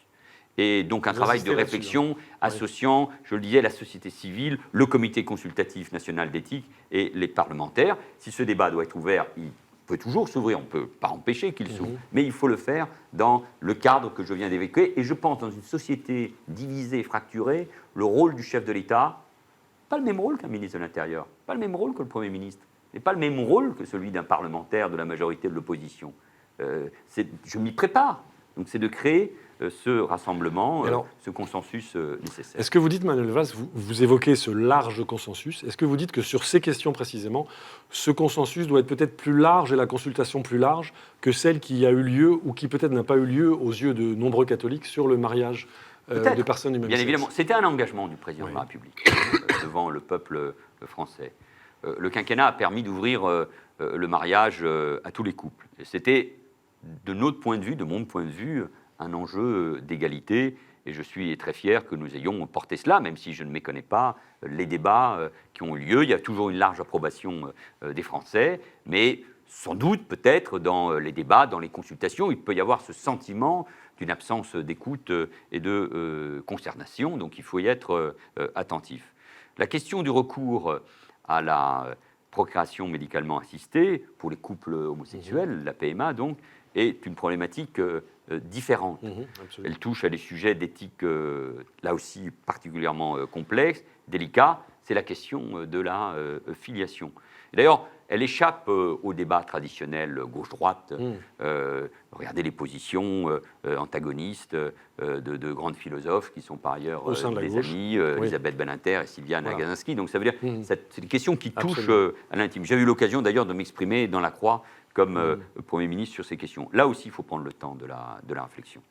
Et donc un travail de réflexion associant, je le disais, la société civile, le comité consultatif national d'éthique et les parlementaires. Si ce débat doit être ouvert, il peut toujours s'ouvrir, on ne peut pas empêcher qu'il s'ouvre, mais il faut le faire dans le cadre que je viens d'évoquer. Et je pense, dans une société divisée, fracturée, le rôle du chef de l'État, pas le même rôle qu'un ministre de l'Intérieur, pas le même rôle que le Premier ministre, et pas le même rôle que celui d'un parlementaire de la majorité de l'opposition. Je m'y prépare. Donc c'est de créer ce rassemblement, ce consensus nécessaire. Est-ce que vous dites, Manuel Valls, vous évoquez ce large consensus, est-ce que vous dites que sur ces questions précisément, ce consensus doit être peut-être plus large et la consultation plus large que celle qui a eu lieu ou qui peut-être n'a pas eu lieu aux yeux de nombreux catholiques sur le mariage de personnes du même sexe? Bien évidemment, c'était un engagement du président de la République devant le peuple français. Le quinquennat a permis d'ouvrir le mariage à tous les couples. Et c'était, de notre point de vue, de mon point de vue, un enjeu d'égalité. Et je suis très fier que nous ayons porté cela, même si je ne méconnais pas les débats qui ont eu lieu. Il y a toujours une large approbation des Français, mais sans doute, peut-être, dans les débats, dans les consultations, il peut y avoir ce sentiment d'une absence d'écoute et de consternation. Donc il faut y être attentif. La question du recours à la procréation médicalement assistée pour les couples homosexuels, la PMA donc, est une problématique différente. Elle touche à des sujets d'éthique, là aussi particulièrement complexes, délicats. C'est la question de la filiation. Et d'ailleurs, elle échappe au débat traditionnel gauche-droite. Regardez les positions antagonistes de grandes philosophes qui sont par ailleurs des amis, Elisabeth Badinter et Sylviane Agacinski. Donc ça veut dire c'est des questions qui touchent à l'intime. J'ai eu l'occasion d'ailleurs de m'exprimer dans la Croix comme Premier ministre sur ces questions. Là aussi, il faut prendre le temps de la réflexion.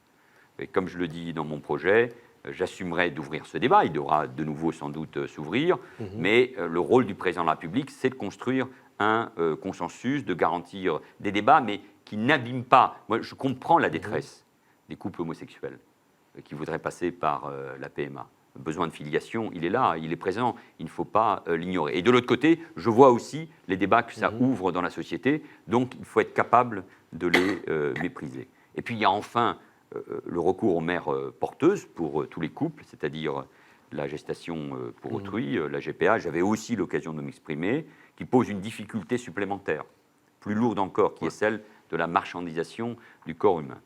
Et comme je le dis dans mon projet, j'assumerai d'ouvrir ce débat. Il devra de nouveau sans doute s'ouvrir. Mais le rôle du président de la République, c'est de construire un consensus, de garantir des débats, mais qui n'abîment pas. Moi, je comprends la détresse des couples homosexuels qui voudraient passer par la PMA. Le besoin de filiation, il est là, il est présent, il ne faut pas l'ignorer. Et de l'autre côté, je vois aussi les débats que ça ouvre dans la société, donc il faut être capable de les mépriser. Et puis il y a enfin le recours aux mères porteuses pour tous les couples, c'est-à-dire la gestation pour autrui, la GPA. J'avais aussi l'occasion de m'exprimer, qui pose une difficulté supplémentaire, plus lourde encore, qui est celle de la marchandisation du corps humain.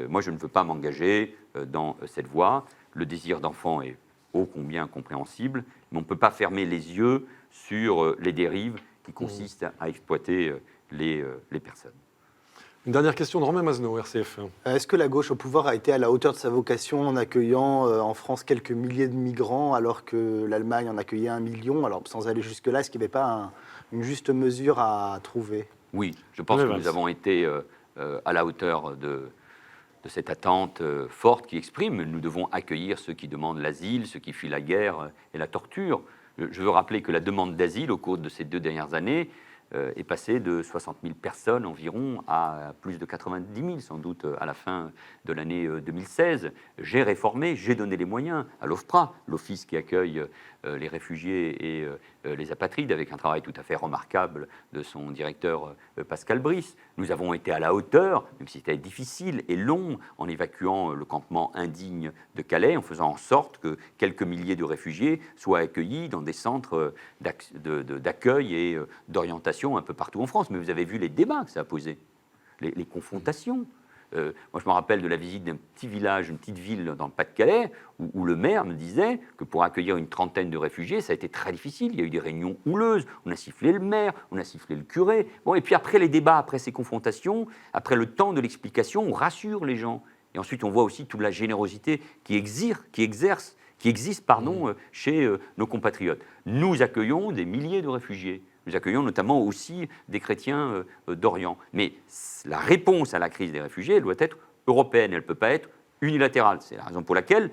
Moi, je ne veux pas m'engager dans cette voie. Le désir d'enfant est ô combien compréhensible, mais on ne peut pas fermer les yeux sur les dérives qui consistent à exploiter les personnes. Une dernière question de Romain Mazneau, RCF. Est-ce que la gauche au pouvoir a été à la hauteur de sa vocation en accueillant en France quelques milliers de migrants alors que l'Allemagne en accueillait 1 million? Alors, sans aller jusque-là, est-ce qu'il n'y avait pas une juste mesure à trouver? Oui, je pense que nous avons été à la hauteur de cette attente forte qui exprime. Nous devons accueillir ceux qui demandent l'asile, ceux qui fuient la guerre et la torture. Je veux rappeler que la demande d'asile au cours de ces 2 dernières années est passée de 60 000 personnes environ à plus de 90 000 sans doute à la fin de l'année 2016. J'ai réformé, j'ai donné les moyens à l'OFPRA, l'office qui accueille les réfugiés et les apatrides, avec un travail tout à fait remarquable de son directeur Pascal Brice. Nous avons été à la hauteur, même si c'était difficile et long, en évacuant le campement indigne de Calais, en faisant en sorte que quelques milliers de réfugiés soient accueillis dans des centres d'accueil et d'orientation un peu partout en France. Mais vous avez vu les débats que ça a posé, les confrontations. Moi, je me rappelle de la visite d'un petit village, une petite ville dans le Pas-de-Calais, où le maire me disait que pour accueillir une trentaine de réfugiés, ça a été très difficile. Il y a eu des réunions houleuses. On a sifflé le maire, on a sifflé le curé. Bon, et puis après les débats, après ces confrontations, après le temps de l'explication, on rassure les gens. Et ensuite, on voit aussi toute la générosité qui existe chez nos compatriotes. Nous accueillons des milliers de réfugiés. Nous accueillons notamment aussi des chrétiens d'Orient. Mais la réponse à la crise des réfugiés, elle doit être européenne, elle ne peut pas être unilatérale. C'est la raison pour laquelle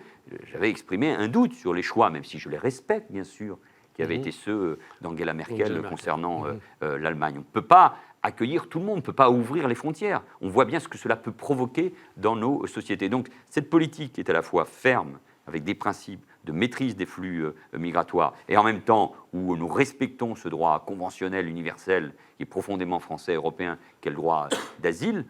j'avais exprimé un doute sur les choix, même si je les respecte, bien sûr, qui avaient été ceux d'Angela Merkel concernant l'Allemagne. On ne peut pas accueillir tout le monde, on ne peut pas ouvrir les frontières. On voit bien ce que cela peut provoquer dans nos sociétés. Donc cette politique est à la fois ferme, avec des principes de maîtrise des flux migratoires, et en même temps où nous respectons ce droit conventionnel universel qui est profondément français, européen, qu'est le droit d'asile,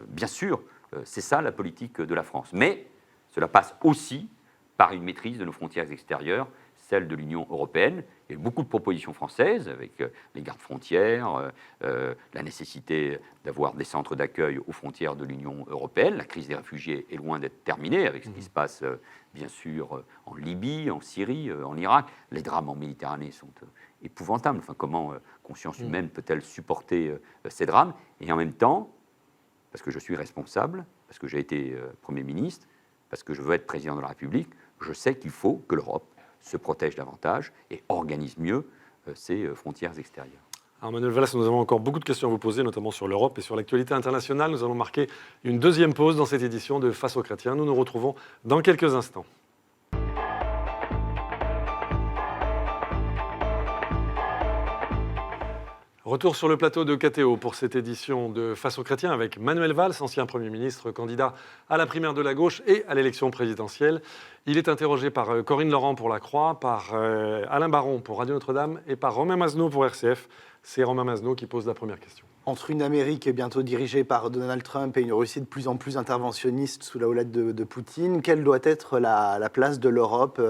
bien sûr, c'est ça la politique de la France. Mais cela passe aussi par une maîtrise de nos frontières extérieures, celle de l'Union européenne. Il y a beaucoup de propositions françaises avec les gardes-frontières, la nécessité d'avoir des centres d'accueil aux frontières de l'Union européenne. La crise des réfugiés est loin d'être terminée avec ce qui se passe, bien sûr, en Libye, en Syrie, en Irak. Les drames en Méditerranée sont épouvantables. Enfin, comment conscience humaine peut-elle supporter ces drames? Et en même temps, parce que je suis responsable, parce que j'ai été Premier ministre, parce que je veux être président de la République, je sais qu'il faut que l'Europe se protège davantage et organise mieux ses frontières extérieures. Alors Manuel Valls, nous avons encore beaucoup de questions à vous poser, notamment sur l'Europe et sur l'actualité internationale. Nous allons marquer une deuxième pause dans cette édition de Face aux chrétiens. Nous nous retrouvons dans quelques instants. Retour sur le plateau de KTO pour cette édition de Face aux chrétiens avec Manuel Valls, ancien Premier ministre, candidat à la primaire de la gauche et à l'élection présidentielle. Il est interrogé par Corinne Laurent pour La Croix, par Alain Baron pour Radio Notre-Dame et par Romain Masneau pour RCF. C'est Romain Masneau qui pose la première question. Entre une Amérique bientôt dirigée par Donald Trump et une Russie de plus en plus interventionniste sous la houlette de Poutine, quelle doit être la place de l'Europe ?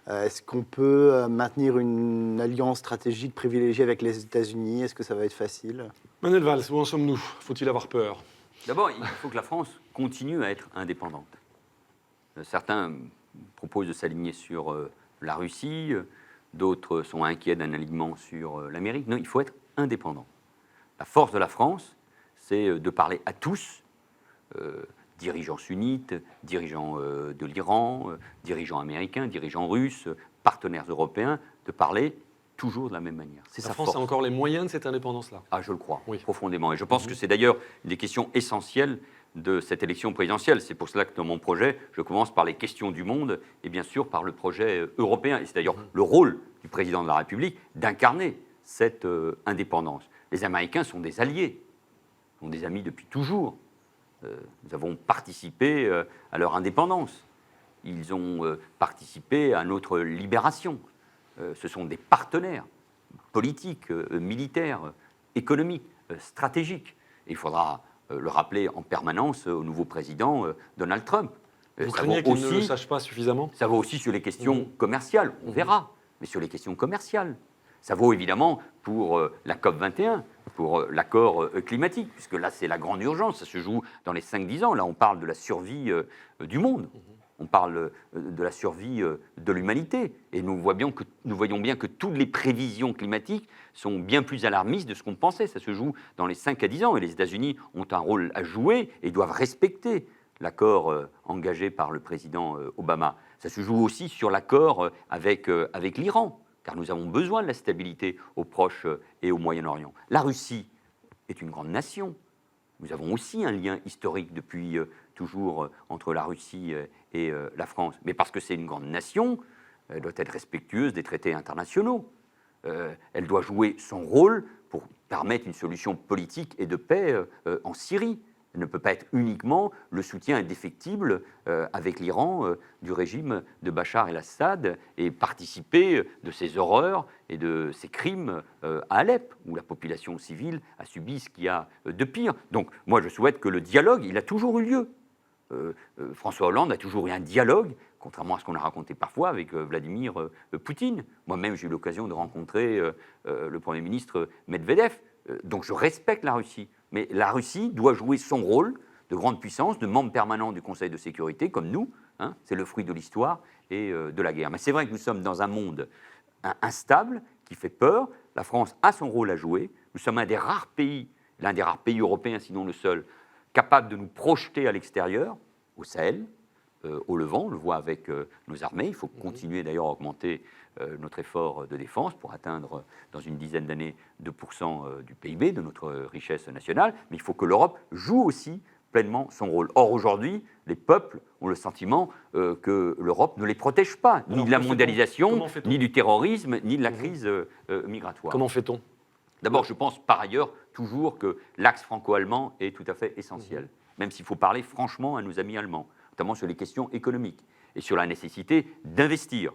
Est-ce qu'on peut maintenir une alliance stratégique privilégiée avec les États-Unis? Est-ce que ça va être facile? Manuel Valls, où en sommes-nous? Faut-il avoir peur? D'abord, il faut que la France continue à être indépendante. Certains proposent de s'aligner sur la Russie, d'autres sont inquiets d'un alignement sur l'Amérique. Non, il faut être indépendant. La force de la France, c'est de parler à tous, dirigeants sunnites, dirigeants de l'Iran, dirigeants américains, dirigeants russes, partenaires européens, de parler toujours de la même manière. La France a encore les moyens de cette indépendance-là? Ah, je le crois, oui, profondément. Et je pense que c'est d'ailleurs une des questions essentielles de cette élection présidentielle. C'est pour cela que dans mon projet, je commence par les questions du monde et bien sûr par le projet européen. Et c'est d'ailleurs le rôle du président de la République d'incarner cette indépendance. Les Américains sont des alliés, sont des amis depuis toujours. Nous avons participé à leur indépendance. Ils ont participé à notre libération. Ce sont des partenaires politiques, militaires, économiques, stratégiques. Et il faudra le rappeler en permanence au nouveau président Donald Trump. Vous craignez qu'il ne le sache pas suffisamment? Ça vaut aussi sur les questions commerciales, on verra. Mais sur les questions commerciales, ça vaut évidemment pour la COP21, pour l'accord climatique, puisque là, c'est la grande urgence, ça se joue dans les 5-10 ans. Là, on parle de la survie du monde, on parle de la survie de l'humanité. Et nous voyons bien que toutes les prévisions climatiques sont bien plus alarmistes de ce qu'on pensait. Ça se joue dans les 5 à 10 ans, et les États-Unis ont un rôle à jouer et doivent respecter l'accord engagé par le président Obama. Ça se joue aussi sur l'accord avec l'Iran, car nous avons besoin de la stabilité au Proche et au Moyen-Orient. La Russie est une grande nation. Nous avons aussi un lien historique depuis toujours entre la Russie et la France. Mais parce que c'est une grande nation, elle doit être respectueuse des traités internationaux. Elle doit jouer son rôle pour permettre une solution politique et de paix en Syrie. Elle ne peut pas être uniquement le soutien indéfectible avec l'Iran du régime de Bachar el-Assad et participer de ces horreurs et de ces crimes à Alep, où la population civile a subi ce qu'il y a de pire. Donc moi je souhaite que le dialogue, il a toujours eu lieu. François Hollande a toujours eu un dialogue, contrairement à ce qu'on a raconté parfois avec Vladimir Poutine. Moi-même j'ai eu l'occasion de rencontrer le Premier ministre Medvedev. Donc je respecte la Russie. Mais la Russie doit jouer son rôle de grande puissance, de membre permanent du Conseil de sécurité, comme nous. C'est le fruit de l'histoire et de la guerre. Mais c'est vrai que nous sommes dans un monde instable, qui fait peur. La France a son rôle à jouer. Nous sommes l'un des rares pays européens, sinon le seul, capable de nous projeter à l'extérieur, au Sahel, au Levant. On le voit avec nos armées. Il faut continuer d'ailleurs à augmenter notre effort de défense pour atteindre dans une dizaine d'années 2% du PIB, de notre richesse nationale. Mais il faut que l'Europe joue aussi pleinement son rôle. Or, aujourd'hui, les peuples ont le sentiment que l'Europe ne les protège pas, ni de la mondialisation, ni du terrorisme, ni de la crise migratoire. Comment fait-on? D'abord, je pense par ailleurs toujours que l'axe franco-allemand est tout à fait essentiel, même s'il faut parler franchement à nos amis allemands, notamment sur les questions économiques. et sur la nécessité d'investir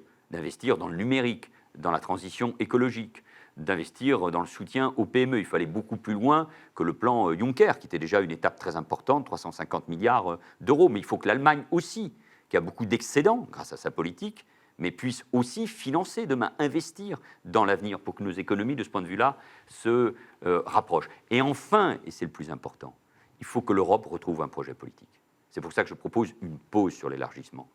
dans le numérique, dans la transition écologique, d'investir dans le soutien aux PME. Il fallait beaucoup plus loin que le plan Juncker, qui était déjà une étape très importante, 350 milliards d'euros. Mais il faut que l'Allemagne aussi, qui a beaucoup d'excédents grâce à sa politique, mais puisse aussi financer demain, investir dans l'avenir pour que nos économies, de ce point de vue-là, se rapprochent. Et enfin, et c'est le plus important, il faut que l'Europe retrouve un projet politique. C'est pour ça que je propose une pause sur l'élargissement.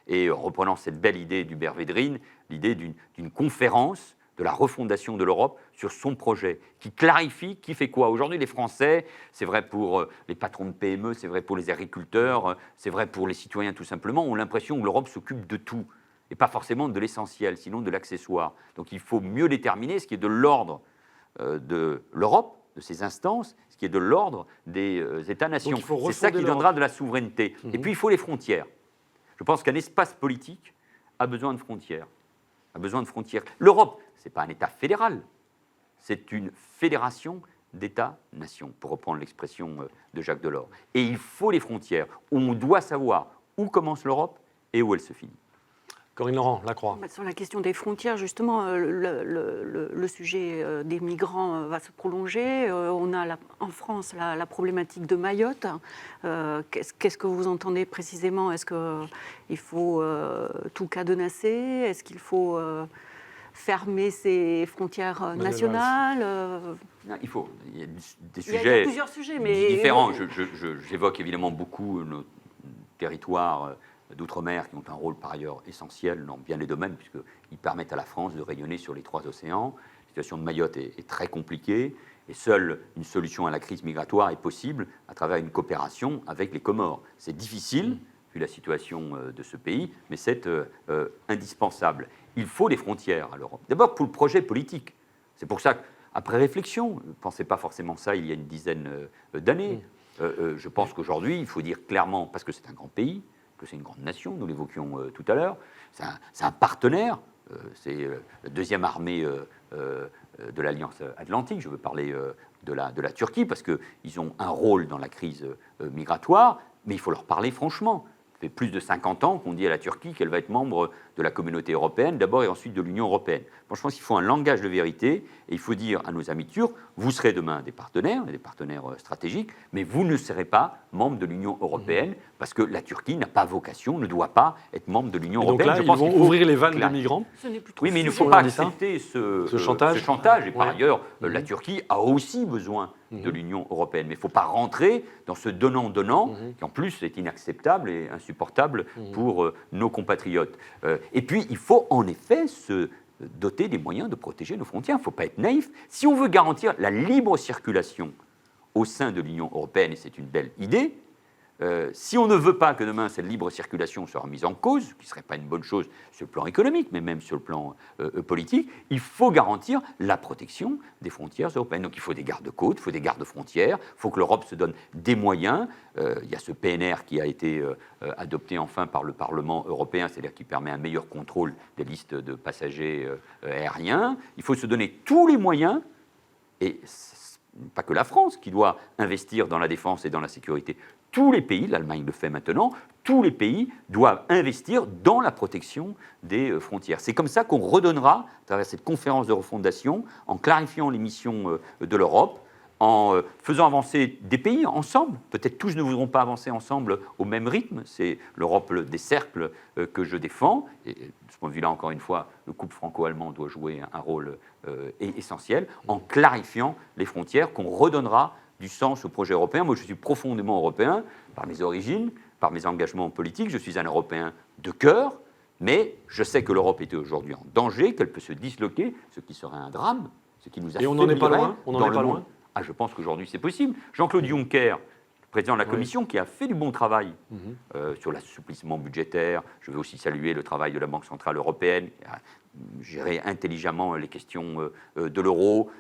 Et reprenant cette belle idée d'Hubert Védrine, l'idée d'une conférence de la refondation de l'Europe sur son projet, qui clarifie qui fait quoi. Aujourd'hui, les Français, c'est vrai pour les patrons de PME, c'est vrai pour les agriculteurs, c'est vrai pour les citoyens tout simplement, ont l'impression que l'Europe s'occupe de tout, et pas forcément de l'essentiel, sinon de l'accessoire. Donc il faut mieux déterminer ce qui est de l'ordre de l'Europe, de ses instances, ce qui est de l'ordre des États-nations. C'est ça qui donnera de la souveraineté. Et puis il faut les frontières. Je pense qu'un espace politique a besoin de frontières. L'Europe, ce n'est pas un État fédéral, c'est une fédération d'États-nations, pour reprendre l'expression de Jacques Delors. Et il faut les frontières. On doit savoir où commence l'Europe et où elle se finit. Corinne Laurent, Lacroix. Sur la question des frontières, justement, le sujet des migrants va se prolonger. On a en France la problématique de Mayotte. Qu'est-ce que vous entendez précisément? Est-ce qu'il faut tout cadenasser? Est-ce qu'il faut fermer ses frontières nationales? Il y a des Il y a sujets plusieurs sujets, mais différents. J'évoque évidemment beaucoup nos territoires d'outre-mer qui ont un rôle par ailleurs essentiel dans bien des domaines, puisqu'ils permettent à la France de rayonner sur les 3 océans. La situation de Mayotte est très compliquée, et seule une solution à la crise migratoire est possible à travers une coopération avec les Comores. C'est difficile, vu la situation de ce pays, mais c'est indispensable. Il faut des frontières à l'Europe. D'abord pour le projet politique. C'est pour ça qu'après réflexion, ne pensez pas forcément ça il y a une dizaine d'années, je pense qu'aujourd'hui, il faut dire clairement, parce que c'est un grand pays, que c'est une grande nation, nous l'évoquions tout à l'heure, c'est un partenaire, c'est la deuxième armée de l'Alliance Atlantique, je veux parler de la Turquie, parce qu'ils ont un rôle dans la crise migratoire, mais il faut leur parler franchement. Ça fait plus de 50 ans qu'on dit à la Turquie qu'elle va être membre de la communauté européenne, d'abord et ensuite de l'Union européenne. Moi, je pense qu'il faut un langage de vérité, et il faut dire à nos amis turcs, vous serez demain des partenaires stratégiques, mais vous ne serez pas membre de l'Union européenne, parce que la Turquie n'a pas vocation, ne doit pas être membre de l'Union européenne. Donc là, ils vont ouvrir les vannes de migrants. Oui, mais il ne faut pas accepter ce chantage. Et par ailleurs, la Turquie a aussi besoin de l'Union européenne. Mais il ne faut pas rentrer dans ce donnant-donnant, qui en plus est inacceptable et insupportable pour nos compatriotes. Et puis, il faut en effet se doter des moyens de protéger nos frontières. Il ne faut pas être naïf. Si on veut garantir la libre circulation au sein de l'Union européenne, et c'est une belle idée, si on ne veut pas que demain cette libre circulation soit remise en cause, ce qui ne serait pas une bonne chose sur le plan économique, mais même sur le plan politique, il faut garantir la protection des frontières européennes. Donc il faut des gardes-côtes, il faut des gardes-frontières, il faut que l'Europe se donne des moyens. Il y a ce PNR qui a été adopté enfin par le Parlement européen, c'est-à-dire qui permet un meilleur contrôle des listes de passagers aériens. Il faut se donner tous les moyens, et pas que la France qui doit investir dans la défense et dans la sécurité. Tous les pays, l'Allemagne le fait maintenant, tous les pays doivent investir dans la protection des frontières. C'est comme ça qu'on redonnera, à travers cette conférence de refondation, en clarifiant les missions de l'Europe, en faisant avancer des pays ensemble. Peut-être tous ne voudront pas avancer ensemble au même rythme. C'est l'Europe des cercles que je défends. Et de ce point de vue-là, encore une fois, le couple franco-allemand doit jouer un rôle essentiel en clarifiant les frontières, qu'on redonnera du sens au projet européen. Moi, je suis profondément européen par mes origines, par mes engagements politiques. Je suis un Européen de cœur, mais je sais que l'Europe est aujourd'hui en danger, qu'elle peut se disloquer, ce qui serait un drame, ce qui nous affaiblirait. Et on n'en est pas loin. On n'en est pas loin. Ah, je pense qu'aujourd'hui, c'est possible. Jean-Claude Juncker, président de la Commission, qui a fait du bon travail sur l'assouplissement budgétaire. Je veux aussi saluer le travail de la Banque centrale européenne, qui a géré intelligemment les questions de l'euro,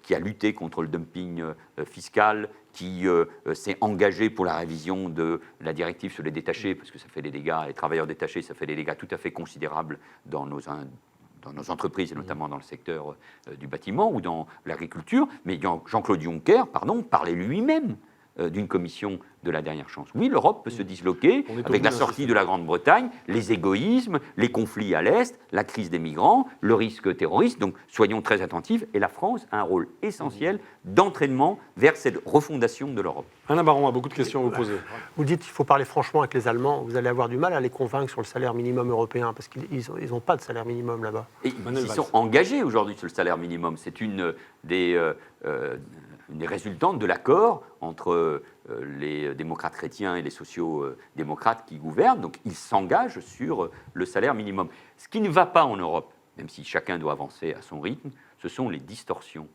qui a lutté contre le dumping fiscal, qui s'est engagé pour la révision de la directive sur les détachés, parce que ça fait des dégâts, les travailleurs détachés, ça fait des dégâts tout à fait considérables dans nos entreprises, et notamment dans le secteur du bâtiment ou dans l'agriculture. Mais Jean-Claude Juncker, parlait lui-même d'une commission de la dernière chance. Oui, l'Europe peut se disloquer On est au avec bout la d'un sortie système. de la Grande-Bretagne, les égoïsmes, les conflits à l'Est, la crise des migrants, le risque terroriste. Donc soyons très attentifs. Et la France a un rôle essentiel d'entraînement vers cette refondation de l'Europe. Alain Baron a beaucoup de questions à vous poser. Vous dites qu'il faut parler franchement avec les Allemands. Vous allez avoir du mal à les convaincre sur le salaire minimum européen parce qu'ils n'ont pas de salaire minimum là-bas. Et Manuel ils Valls. sont engagés aujourd'hui sur le salaire minimum. C'est une des résultantes de l'accord entre les démocrates chrétiens et les sociaux-démocrates qui gouvernent. Donc ils s'engagent sur le salaire minimum. Ce qui ne va pas en Europe, même si chacun doit avancer à son rythme, ce sont les distorsions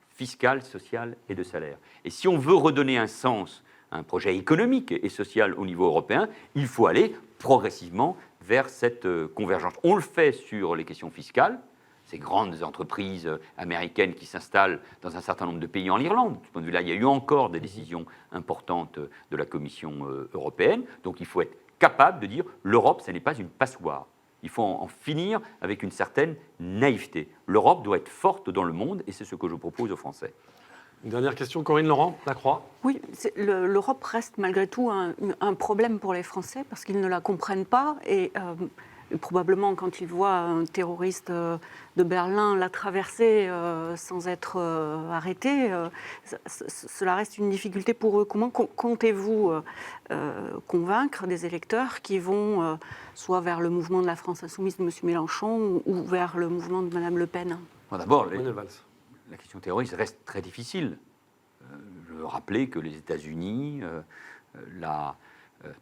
fiscales, sociales et de salaire. Et si on veut redonner un sens à un projet économique et social au niveau européen, il faut aller progressivement vers cette convergence. On le fait sur les questions fiscales, ces grandes entreprises américaines qui s'installent dans un certain nombre de pays en Irlande. De ce point de vue-là, il y a eu encore des décisions importantes de la Commission européenne. Donc il faut être capable de dire l'Europe, ce n'est pas une passoire. Il faut en finir avec une certaine naïveté. L'Europe doit être forte dans le monde et c'est ce que je propose aux Français. Une dernière question, Corinne Laurent, La Croix. Oui, l'Europe reste malgré tout un problème pour les Français parce qu'ils ne la comprennent pas et probablement quand ils voient un terroriste de Berlin la traverser sans être arrêté, cela reste une difficulté pour eux. Comment comptez-vous convaincre des électeurs qui vont soit vers le mouvement de la France insoumise de M. Mélenchon ou vers le mouvement de Mme Le Pen? Bon, d'abord, Manuel Valls. la question terroriste reste très difficile. Je veux rappeler que les États-Unis, la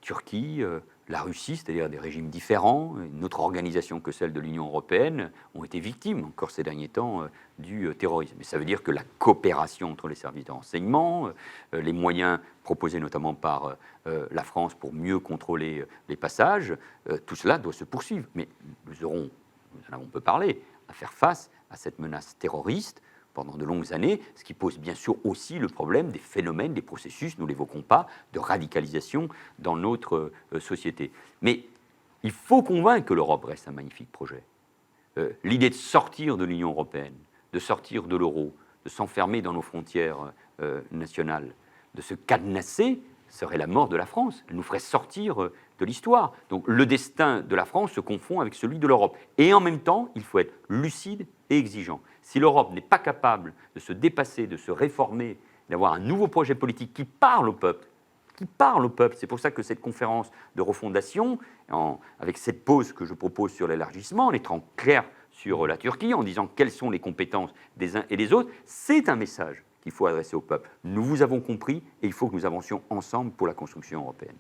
Turquie, la Russie, c'est-à-dire des régimes différents, une autre organisation que celle de l'Union européenne, ont été victimes, encore ces derniers temps, du terrorisme. Et ça veut dire que la coopération entre les services de renseignement, les moyens proposés notamment par la France pour mieux contrôler les passages, tout cela doit se poursuivre. Mais nous en avons peu parlé, à faire face à cette menace terroriste pendant de longues années, ce qui pose bien sûr aussi le problème des phénomènes, des processus, nous ne l'évoquons pas, de radicalisation dans notre société. Mais il faut convaincre que l'Europe reste un magnifique projet. L'idée de sortir de l'Union européenne, de sortir de l'euro, de s'enfermer dans nos frontières nationales, de se cadenasser, serait la mort de la France. Elle nous ferait sortir de l'histoire. Donc le destin de la France se confond avec celui de l'Europe. Et en même temps, il faut être lucide et exigeant. Si l'Europe n'est pas capable de se dépasser, de se réformer, d'avoir un nouveau projet politique qui parle au peuple, c'est pour ça que cette conférence de refondation, avec cette pause que je propose sur l'élargissement, en étant clair sur la Turquie, en disant quelles sont les compétences des uns et des autres, c'est un message qu'il faut adresser au peuple. Nous vous avons compris et il faut que nous avancions ensemble pour la construction européenne.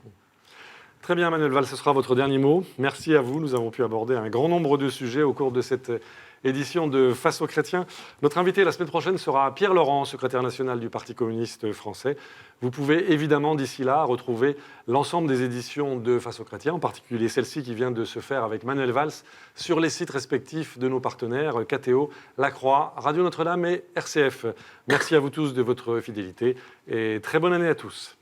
Très bien, Manuel Valls, ce sera votre dernier mot. Merci à vous. Nous avons pu aborder un grand nombre de sujets au cours de cette édition de Face aux chrétiens. Notre invité la semaine prochaine sera Pierre Laurent, secrétaire national du Parti communiste français. Vous pouvez évidemment d'ici là retrouver l'ensemble des éditions de Face aux chrétiens, en particulier celle-ci qui vient de se faire avec Manuel Valls, sur les sites respectifs de nos partenaires KTO, La Croix, Radio Notre-Dame et RCF. Merci à vous tous de votre fidélité et très bonne année à tous.